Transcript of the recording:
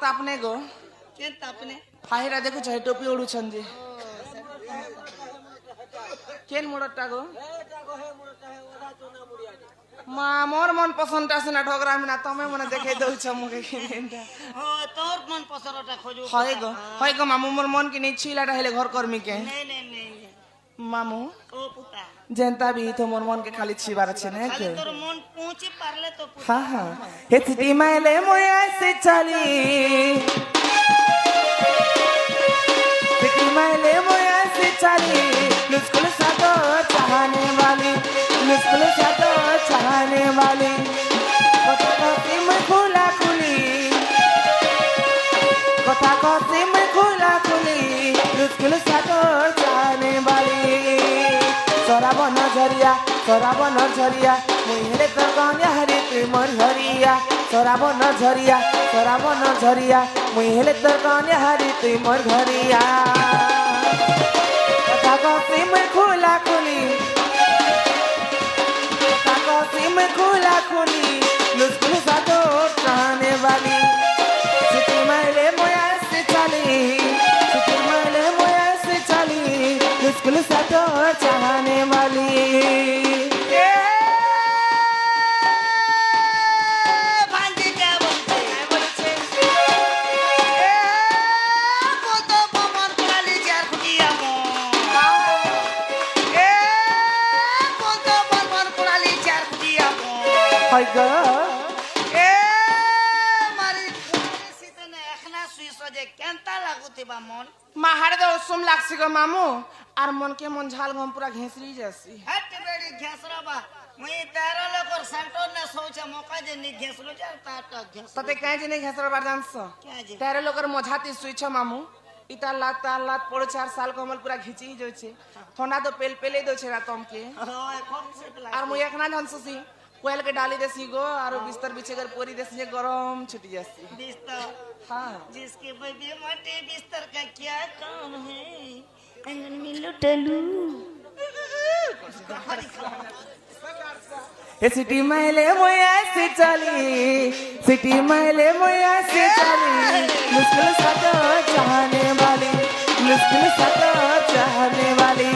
तापने गो केन तापने हाहिरा देखो चाहे टोपी ओढ़ू छंजे केन मोड़टा गो मा मोर मन पसंद आसे ना ठोकरा मिना तमे मने देखे दउ छ मुके केनटा हो तोर मन पसरटा खोजो হয় গো মামু মোর মন কি নিছিলাটা হেলে ঘর করমি কে नहीं মামু ओ पुता जेनता भी तो मोर मन के खाली छिबार छे ने खाली के तोर मन पहुंची पारले तो पुता हाँ हाँ हेती माइले मोया से चली हेती माइले मोया से चली मुस्कुल सा तो चाहने वाली मुस्कुल सा तो चाहने वाली कथा कहती मैं खुला खुली कथा कहती मैं खुला खुली मुस्कुल सा तो चाहने वाली सराब नझरिया मुझे तो कन्या हरी तु मोर हरिया सराब नझरिया मुझे तो कन्या हरी तु मोर घरिया कथा कहती मैं खुला खुली कथा कहती मैं खुला खुली मुस्कुल सा तो चाहने वाली सिटी माइले मोया से चली सिटी माइले मोया से चली मुस्कुल सा तो चाहने वाली भांजी क्या बोलते वो तो बमन कुलाली चार खुदिया मो वो तो बमन कुलाली चार खुदिया मो हाय गो मारी सीतने एखना सुई सजे केनता लागुतिबा मन माहारे तो उसम लागसी गो मामू आर मन के मन झाल गम पूरा घेसरी जैसी हट बेड़ी घेसरा बा मुई तारा लोकर सेंटर ने सोचा मौका जे नि घेसरो जा तात घेस तते काहे जे नहीं घेसर बार जानस क्या जे तेरे लोकर मझाती सुई छ मामू इता लात पड़ 4 साल को हमल पूरा घिची जो छे ठंडा तो पेले दो छे रातम के ओए कौन से लाग आर मुई एकना जानससी कोयल के डाली देसी गो आर बिस्तर बिछे कर पोरी देसी गरम छुटी जासी बिस्तर हां जिसके बेबी मटे बिस्तर का क्या काम है अंगन में लुटलू ए सिटी माइले मोया से चली सिटी माइले मोया से चली मुश्किल सा तो चाहने वाली मुश्किल सा तो चाहने वाली